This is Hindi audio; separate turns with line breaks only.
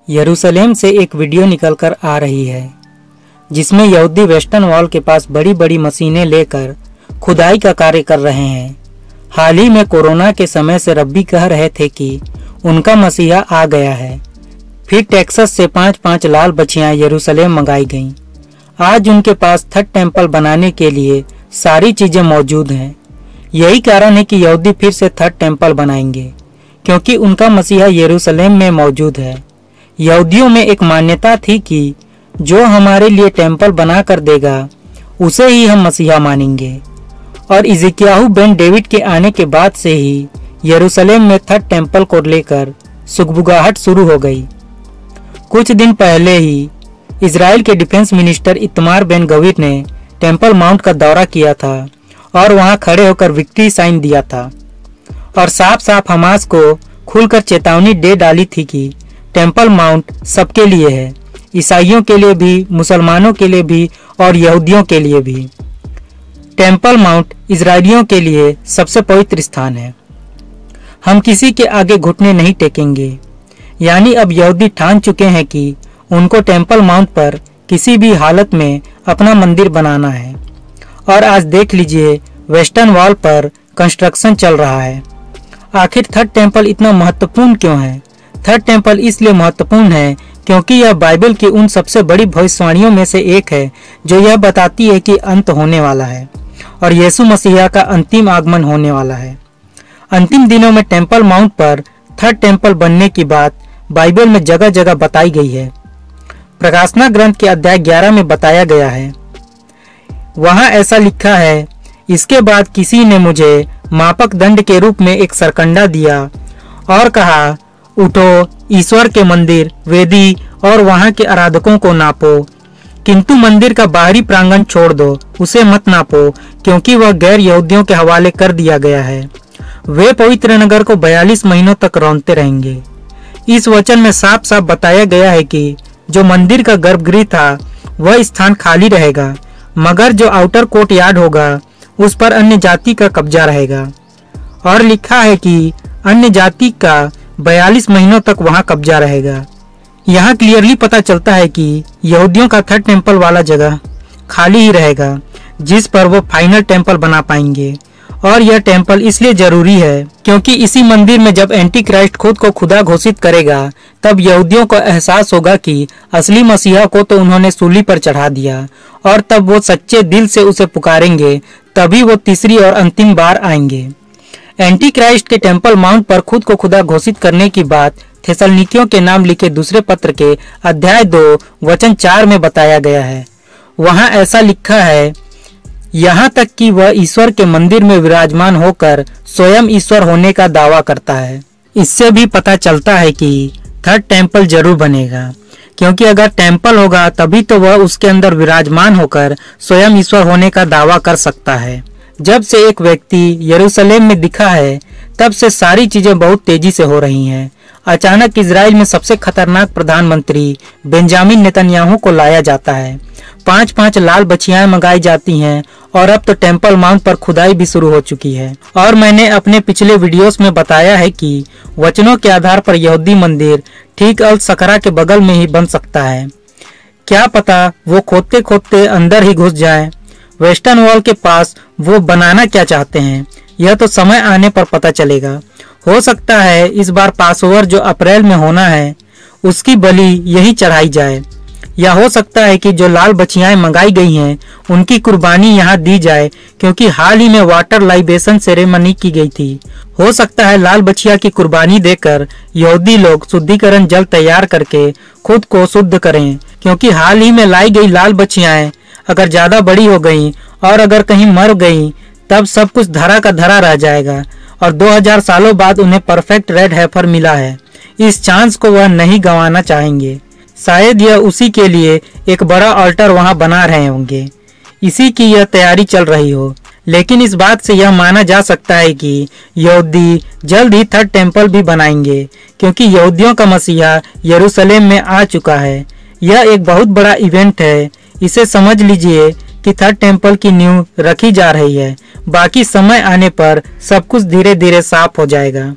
यरूशलेम से एक वीडियो निकलकर आ रही है जिसमें यहूदी वेस्टर्न वॉल के पास बड़ी बड़ी मशीनें लेकर खुदाई का कार्य कर रहे हैं। हाल ही में कोरोना के समय से रब्बी कह रहे थे कि उनका मसीहा आ गया है। फिर टेक्सास से 5-5 लाल बछियां यरूशलेम मंगाई गईं। आज उनके पास थर्ड टेम्पल बनाने के लिए सारी चीजें मौजूद हैं। यही कारण है कि यहूदी फिर से थर्ड टेम्पल बनाएंगे क्योंकि उनका मसीहा यरूशलेम में मौजूद है। यहूदियों में एक मान्यता थी कि जो हमारे लिए टेम्पल बना कर देगा उसे ही हम मसीहा मानेंगे, और इज़िकियाहू बेन डेविड के आने के बाद से ही यरूशलेम में थर्ड टेम्पल को लेकर सुगबुगाहट शुरू हो गई। कुछ दिन पहले ही इजराइल के डिफेंस मिनिस्टर इतमार बेन गवीर ने टेम्पल माउंट का दौरा किया था और वहां खड़े होकर विक्ट्री साइन दिया था और साफ साफ हमास को खुलकर चेतावनी दे डाली थी कि टेम्पल माउंट सबके लिए है, ईसाइयों के लिए भी, मुसलमानों के लिए भी और यहूदियों के लिए भी। टेम्पल माउंट इजरायलियों के लिए सबसे पवित्र स्थान है। हम किसी के आगे घुटने नहीं टेकेंगे। यानी अब यहूदी ठान चुके हैं कि उनको टेम्पल माउंट पर किसी भी हालत में अपना मंदिर बनाना है। और आज देख लीजिए वेस्टर्न वॉल पर कंस्ट्रक्शन चल रहा है। आखिर थर्ड टेम्पल इतना महत्वपूर्ण क्यों है? थर्ड टेम्पल इसलिए महत्वपूर्ण है क्योंकि यह बाइबल की उन सबसे बड़ी भविष्यवाणियों में से एक है जो यह बताती है कि अंत होने वाला है और यीशु मसीहा का अंतिम आगमन होने वाला है। अंतिम दिनों में टेम्पल माउंट पर थर्ड टेम्पल बनने की बात बाइबल में जगह जगह बताई गई है। प्रकाशना ग्रंथ के अध्याय 11 में बताया गया है। वहां ऐसा लिखा है, इसके बाद किसी ने मुझे मापक दंड के रूप में एक सरकंडा दिया और कहा, उठो, ईश्वर के मंदिर, वेदी और वहां के आराधकों को नापो, किंतु मंदिर का बाहरी प्रांगण छोड़ दो, उसे मत नापो क्योंकि वह गैर यहूदियों के हवाले कर दिया गया है। वे पवित्र नगर को 42 महीनों तक रौंदते रहेंगे। इस वचन में साफ साफ बताया गया है कि जो मंदिर का गर्भगृह था वह स्थान खाली रहेगा, मगर जो आउटर कोर्ट यार्ड होगा उस पर अन्य जाति का कब्जा रहेगा। और लिखा है कि अन्य जाति का 42 महीनों तक वहां कब्जा रहेगा। यहाँ क्लियरली पता चलता है कि यहूदियों का थर्ड टेम्पल वाला जगह खाली ही रहेगा जिस पर वो फाइनल टेम्पल बना पाएंगे। और यह टेम्पल इसलिए जरूरी है क्योंकि इसी मंदिर में जब एंटी क्राइस्ट खुद को खुदा घोषित करेगा तब यहूदियों को एहसास होगा कि असली मसीहा को तो उन्होंने सूली पर चढ़ा दिया, और तब वो सच्चे दिल से उसे पुकारेंगे, तभी वो तीसरी और अंतिम बार आएंगे। एंटी क्राइस्ट के टेम्पल माउंट पर खुद को खुदा घोषित करने की बात थेसलनिकियों के नाम लिखे दूसरे पत्र के अध्याय 2 वचन 4 में बताया गया है। वहां ऐसा लिखा है, यहाँ तक कि वह ईश्वर के मंदिर में विराजमान होकर स्वयं ईश्वर होने का दावा करता है। इससे भी पता चलता है कि थर्ड टेम्पल जरूर बनेगा, क्योंकि अगर टेम्पल होगा तभी तो वह उसके अंदर विराजमान होकर स्वयं ईश्वर होने का दावा कर सकता है। जब से एक व्यक्ति यरूशलेम में दिखा है तब से सारी चीजें बहुत तेजी से हो रही हैं। अचानक इजराइल में सबसे खतरनाक प्रधानमंत्री बेंजामिन नेतन्याहू को लाया जाता है। 5-5 लाल बछियाएं मंगाई जाती हैं और अब तो टेम्पल माउंट पर खुदाई भी शुरू हो चुकी है। और मैंने अपने पिछले वीडियोस में बताया है कि वचनों के आधार पर यहूदी मंदिर ठीक अल सकरा के बगल में ही बन सकता है। क्या पता वो खोदते खोदते अंदर ही घुस जाए। वेस्टर्न वॉल के पास वो बनाना क्या चाहते हैं यह तो समय आने पर पता चलेगा। हो सकता है इस बार पासओवर जो अप्रैल में होना है उसकी बलि यही चढ़ाई जाए, या हो सकता है कि जो लाल बछियाएं मंगाई गई हैं उनकी कुर्बानी यहाँ दी जाए, क्योंकि हाल ही में वाटर लाइबेशन सेरेमनी की गई थी। हो सकता है लाल बछिया की कुर्बानी देकर यहूदी लोग शुद्धिकरण जल तैयार करके खुद को शुद्ध करें, क्योंकि हाल ही में लाई गई लाल बछियाएं अगर ज्यादा बड़ी हो गई और अगर कहीं मर गई तब सब कुछ धरा का धरा रह जाएगा, और 2000 सालों बाद उन्हें परफेक्ट रेड हेफर मिला है। इस चांस को वह नहीं गंवाना चाहेंगे। शायद यह उसी के लिए एक बड़ा ऑल्टर वहां बना रहे होंगे, इसी की यह तैयारी चल रही हो। लेकिन इस बात से यह माना जा सकता है कि यहूदी जल्द ही थर्ड टेम्पल भी बनाएंगे, क्योंकि यहूदियों का मसीहा यरूशलेम में आ चुका है। यह एक बहुत बड़ा इवेंट है। इसे समझ लीजिए कि थर्ड टेम्पल की नींव रखी जा रही है। बाकी समय आने पर सब कुछ धीरे धीरे साफ हो जाएगा।